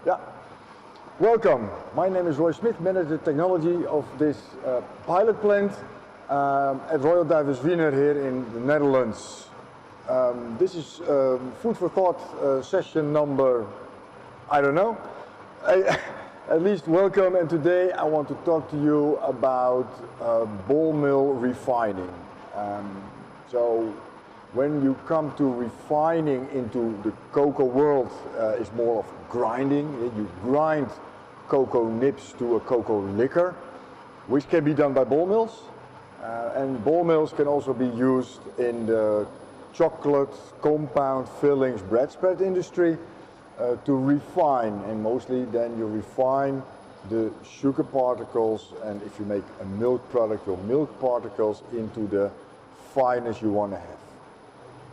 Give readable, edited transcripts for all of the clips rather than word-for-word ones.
Yeah. Welcome. My name is Roy Smith, Manager Technology of this pilot plant at Royal Divers Wiener here in the Netherlands. This is food for thought session number, I don't know. At least welcome, and today I want to talk to you about ball mill refining. So when you come to refining into the cocoa world, it's more of grinding. You grind cocoa nibs to a cocoa liquor, which can be done by ball mills. And ball mills can also be used in the chocolate, compound, fillings, bread spread industry to refine, and mostly then you refine the sugar particles, and if you make a milk product, your milk particles into the fineness you want to have.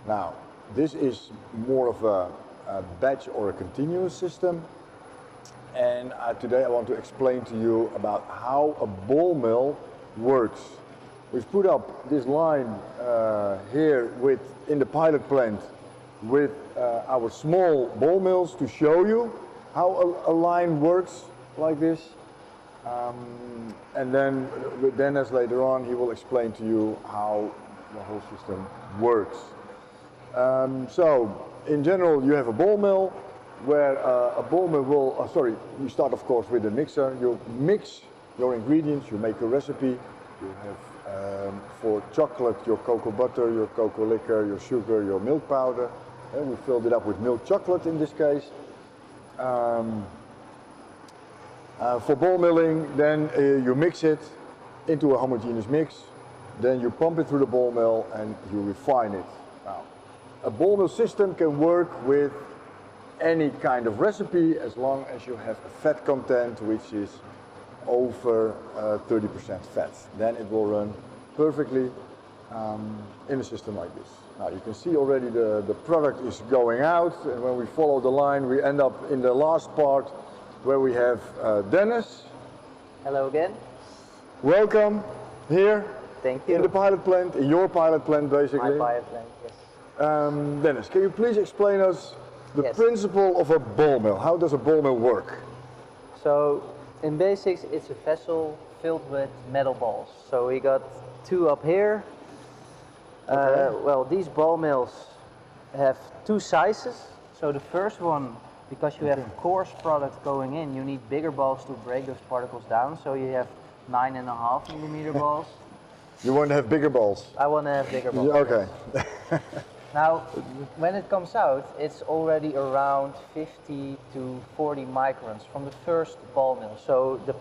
Now, this is more of a batch or a continuous system, and today I want to explain to you about how a ball mill works. We've put up this line here in the pilot plant with our small ball mills to show you how a line works like this. And then with Dennis later on, he will explain to you how the whole system works. So in general, you have a ball mill where a ball mill will, you start of course with a mixer. You mix your ingredients, you make a recipe. You have for chocolate your cocoa butter, your cocoa liquor, your sugar, your milk powder. And we filled it up with milk chocolate in this case. For ball milling, then you mix it into a homogeneous mix. Then you pump it through the ball mill and you refine it. Now, a ball mill system can work with any kind of recipe as long as you have a fat content which is over 30% fat. Then it will run perfectly in a system like this. Now you can see already the product is going out, and when we follow the line we end up in the last part where we have Dennis. Hello again. Welcome here. Thank you. In the pilot plant, in your pilot plant basically. My pilot plant, yes. Dennis, can you please explain us the Yes. principle of a ball mill? How does a ball mill work? So in basics it's a vessel filled with metal balls. So we got two up here. Well, these ball mills have two sizes. So the first one, because you have coarse product going in, you need bigger balls to break those particles down. So you have 9.5 millimeter balls. You want to have bigger balls? I want to have bigger balls. Yeah, okay. Now, when it comes out, it's already around 50 to 40 microns from the first ball mill. So the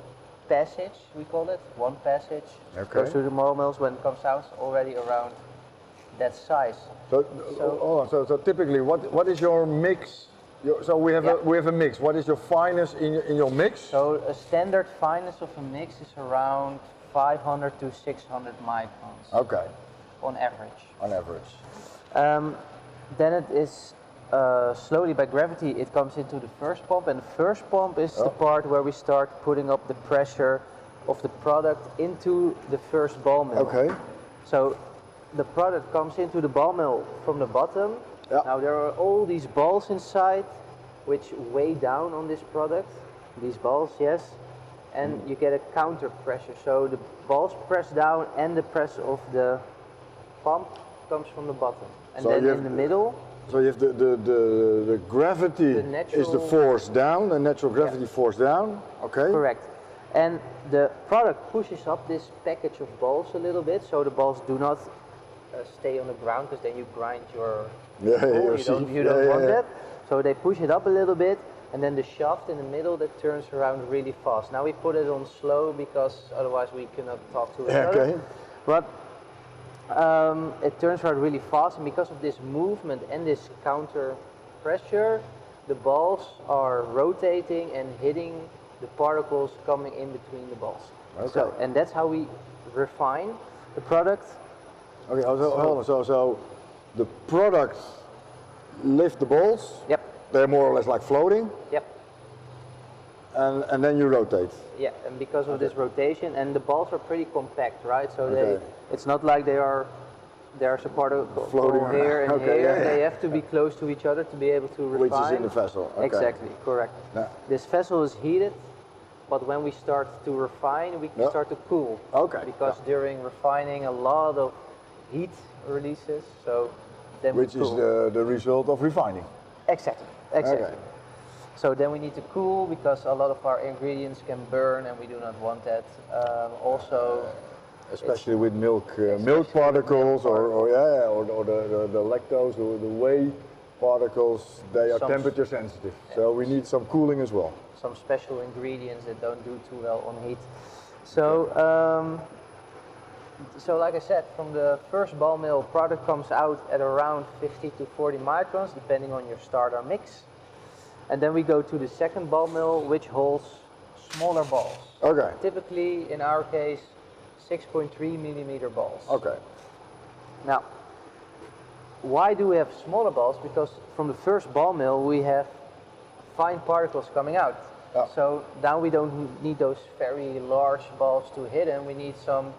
passage, we call it, one passage, goes through the ball mills. When it comes out, it's already around that size. So typically, what is your mix? So we have a mix. What is your fineness in your mix? So a standard fineness of a mix is around 500 to 600 microns. Okay. On average. On average. Then it is slowly by gravity it comes into the first pump, and the first pump is the part where we start putting up the pressure of the product into the first ball mill. Okay. So the product comes into the ball mill from the bottom. Yeah. Now there are all these balls inside which weigh down on this product. These balls, yes. And you get a counter pressure. So the balls press down and the press of the pump comes from the bottom. And so then in the middle. So you have the gravity is the force down, the natural gravity force down. Okay. Correct. And the product pushes up this package of balls a little bit, so the balls do not stay on the ground, because then you grind your ball. You don't want that. So they push it up a little bit, and then the shaft in the middle that turns around really fast. Now we put it on slow because otherwise we cannot talk to each other. Okay. But it turns around really fast, and because of this movement and this counter pressure, the balls are rotating and hitting the particles coming in between the balls. Okay. So, and that's how we refine the product. Okay, hold on. So the products lift the balls. Yep. They're more or less like floating. Yep. And then you rotate. Yeah, and because of this rotation, and the balls are pretty compact, right? So it's not like they are there's a particle floating here and okay, here. yeah, yeah. They have to be close to each other to be able to refine. Which is in the vessel. Okay. Exactly, correct. Yeah. This vessel is heated, but when we start to refine, we can start to cool. Okay. Because during refining, a lot of heat releases, so then which we cool. is the result of refining. Exactly, exactly. Okay. So then we need to cool because a lot of our ingredients can burn, and we do not want that. Also, especially with milk particles, or the lactose or the whey particles, they are temperature sensitive. So we need some cooling as well. Some special ingredients that don't do too well on heat. So, so like I said, from the first ball mill, product comes out at around 50 to 40 microns, depending on your starter mix. And then we go to the second ball mill, which holds smaller balls. Okay. Typically, in our case, 6.3 millimeter balls. Okay. Now, why do we have smaller balls? Because from the first ball mill, we have fine particles coming out. Yeah. So now we don't need those very large balls to hit them. We need some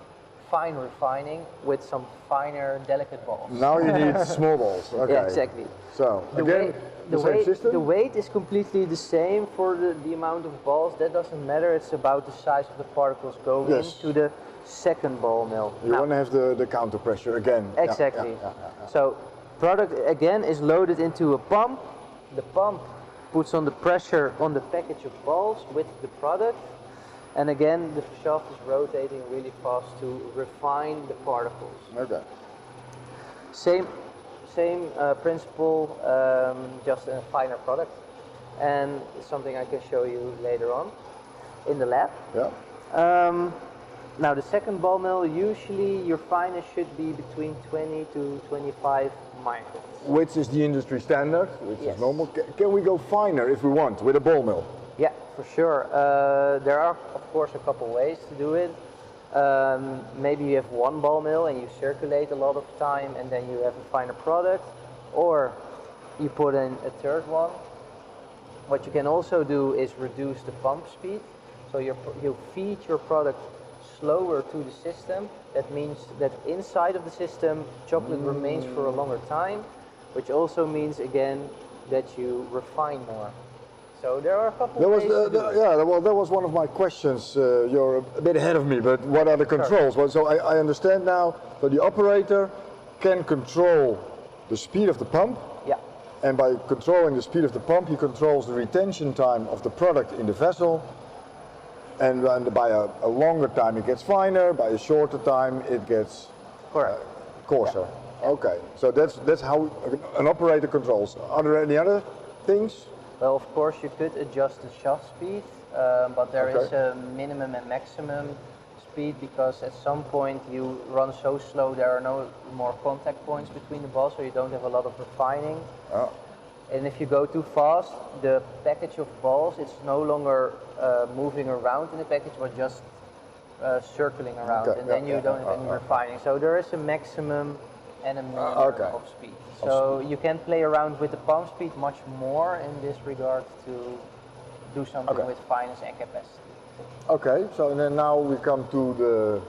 fine refining with some finer, delicate balls. Now you need small balls. Okay. Yeah, exactly. So again, the same system? The weight is completely the same for the amount of balls. That doesn't matter. It's about the size of the particles going into the second ball mill. You want to have the counter pressure again. Exactly. Yeah. So product again is loaded into a pump. The pump puts on the pressure on the package of balls with the product. And again, the shaft is rotating really fast to refine the particles. Okay. Same principle, just a finer product. And something I can show you later on in the lab. Yeah. Now the second ball mill, usually your fineness should be between 20 to 25 microns. Which is the industry standard, which is normal. Can we go finer if we want with a ball mill? Yeah, for sure. There are, of course, a couple ways to do it. Maybe you have one ball mill and you circulate a lot of time and then you have a finer product. Or you put in a third one. What you can also do is reduce the pump speed. So you feed your product slower to the system. That means that inside of the system, chocolate remains for a longer time, which also means, again, that you refine more. So there are a couple ways to do it. Yeah, well, that was one of my questions. You're a bit ahead of me, but what are the controls? Well, so I understand now that the operator can control the speed of the pump. Yeah. And by controlling the speed of the pump, he controls the retention time of the product in the vessel. And by a longer time it gets finer, by a shorter time it gets coarser. Yeah. Okay, so that's how an operator controls. Are there any other things? Well, of course you could adjust the shaft speed, but there is a minimum and maximum speed because at some point you run so slow there are no more contact points between the balls, so you don't have a lot of refining. Oh. And if you go too fast, the package of balls, it's no longer moving around in the package, but just circling around, and then you don't have any refining. So there is a maximum and a minimum of speed. So you can play around with the pump speed much more in this regard to do something with fineness and capacity. Okay, so then now we come to the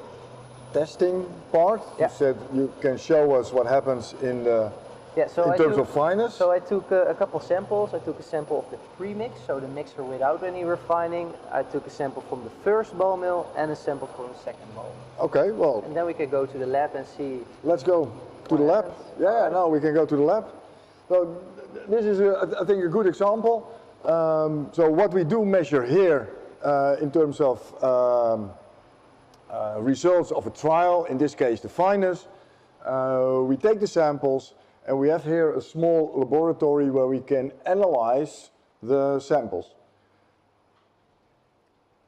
testing part. You said you can show us what happens in the in terms of fineness? So I took a couple samples. I took a sample of the pre-mix, so the mixer without any refining. I took a sample from the first ball mill and a sample from the second ball mill. Okay, well. And then we can go to the lab and see. Let's go to the lab. Yeah, now we can go to the lab. So this is, I think, a good example. So what we do measure here in terms of results of a trial, in this case the fineness, we take the samples. And we have here a small laboratory where we can analyze the samples.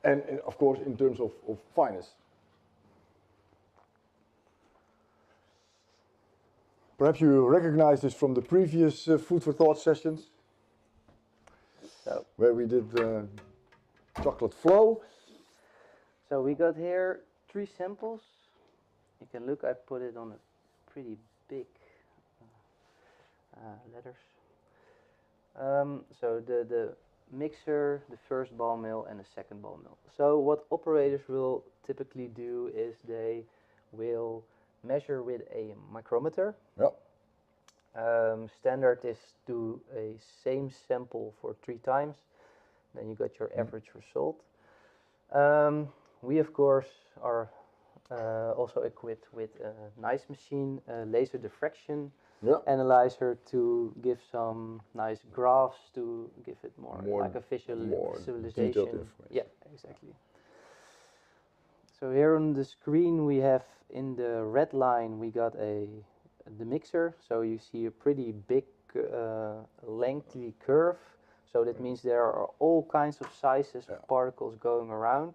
And of course, in terms of fineness. Perhaps you recognize this from the previous Food for Thought sessions, where we did chocolate flow. So we got here 3 samples. You can look, I put it on a pretty big letters. So the mixer, the first ball mill and the second ball mill. So what operators will typically do is they will measure with a micrometer. Yeah. Standard is do a same sample for 3 times, then you got your average result. We of course are also equipped with a nice machine, a laser diffraction analyzer to give some nice graphs to give it more like a visualization. Yeah, exactly. So here on the screen we have in the red line we got the mixer. So you see a pretty big lengthy curve. So that means there are all kinds of sizes of particles going around,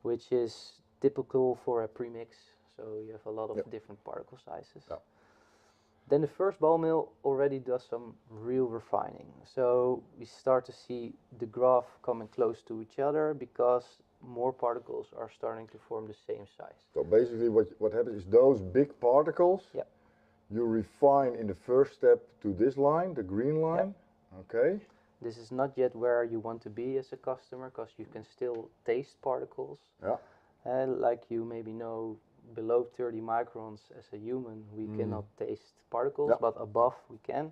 which is typical for a premix. So you have a lot of different particle sizes. Then the first ball mill already does some real refining. So we start to see the graph coming close to each other because more particles are starting to form the same size. So basically what happens is those big particles, you refine in the first step to this line, the green line. Okay. This is not yet where you want to be as a customer because you can still taste particles. Like you maybe know, below 30 microns as a human we cannot taste particles, but above we can.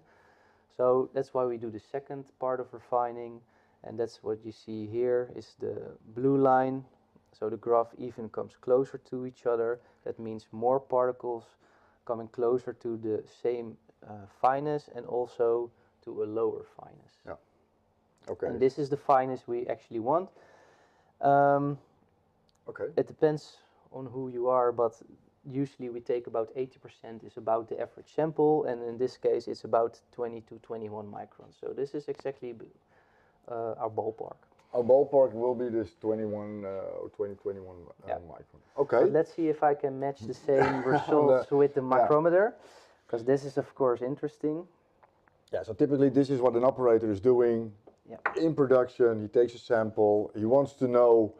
So that's why we do the second part of refining, and that's what you see here is the blue line. So the graph even comes closer to each other. That means more particles coming closer to the same fineness and also to a lower fineness. Okay. And this is the fineness we actually want. It depends on who you are, but usually we take about 80% is about the average sample, and in this case it's about 20 to 21 microns. So this is exactly our ballpark. Our ballpark will be this 21 or 2021 micron. Okay. But let's see if I can match the same results with the micrometer, because this is of course interesting. Yeah, so typically this is what an operator is doing in production. He takes a sample, he wants to know,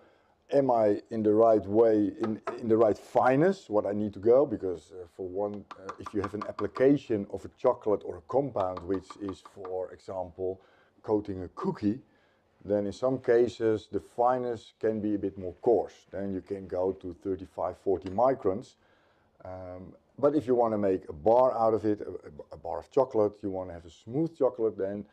am I in the right way, in the right fineness, what I need to go, because for one, if you have an application of a chocolate or a compound which is, for example, coating a cookie, then in some cases the fineness can be a bit more coarse. Then you can go to 35, 40 microns. But if you want to make a bar out of it, a bar of chocolate, you want to have a smooth chocolate, then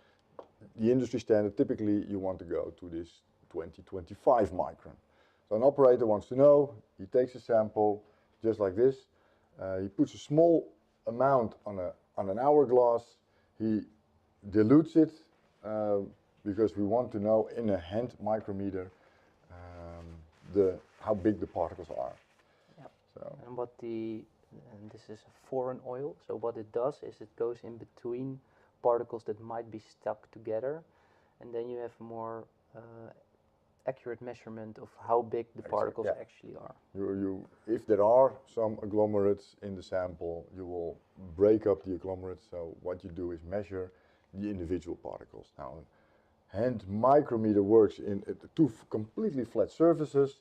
the industry standard, typically you want to go to this 20, 25 micron. So an operator wants to know, he takes a sample just like this, he puts a small amount on an hourglass, he dilutes it, because we want to know in a hand micrometer how big the particles are. So. And this is a foreign oil, so what it does is it goes in between particles that might be stuck together, and then you have more accurate measurement of how big the particles actually are. If there are some agglomerates in the sample, you will break up the agglomerates, so what you do is measure the individual particles. Now, a hand micrometer works in two completely flat surfaces,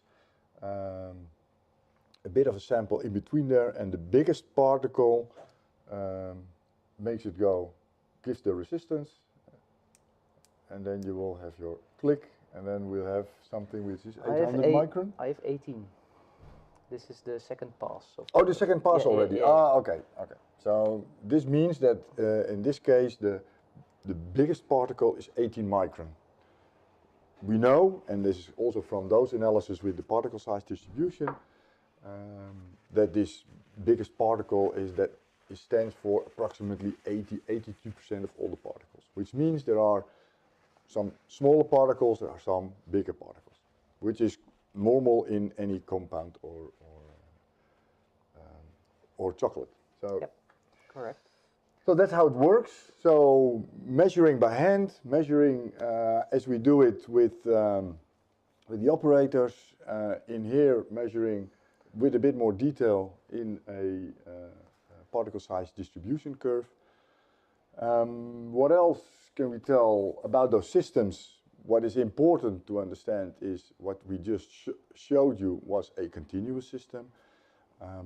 a bit of a sample in between there, and the biggest particle makes it go, gives the resistance, and then you will have your click, and then we'll have something which is 800 micron. I have 18. This is the second pass. Oh, the second pass already. Okay. So this means that in this case the biggest particle is 18 micron. We know, and this is also from those analyses with the particle size distribution, that this biggest particle stands for approximately 82% of all the particles, which means there are some smaller particles, there are some bigger particles, which is normal in any compound or chocolate. So, correct. So that's how it works. So measuring by hand, measuring as we do it with the operators, in here measuring with a bit more detail in a particle size distribution curve. What else can we tell about those systems? What is important to understand is what we just showed you was a continuous system,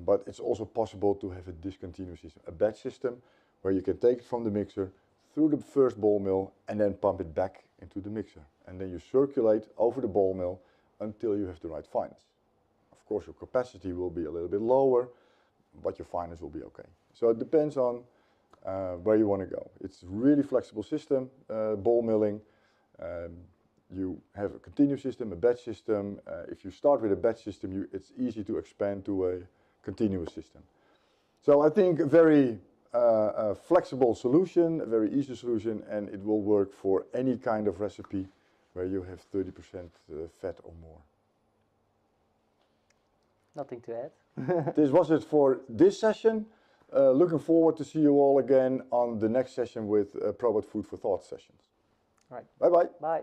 but it's also possible to have a discontinuous system, a batch system, where you can take it from the mixer through the first ball mill and then pump it back into the mixer. And then you circulate over the ball mill until you have the right fineness. Of course, your capacity will be a little bit lower, but your fineness will be okay. So it depends on where you want to go. It's a really flexible system, ball milling. You have a continuous system, a batch system. If you start with a batch system, it's easy to expand to a continuous system. So I think a very flexible solution, a very easy solution, and it will work for any kind of recipe where you have 30% fat or more. Nothing to add. This was it for this session. Looking forward to see you all again on the next session with PROBAT Food for Thought sessions. Right. Bye-bye. Bye.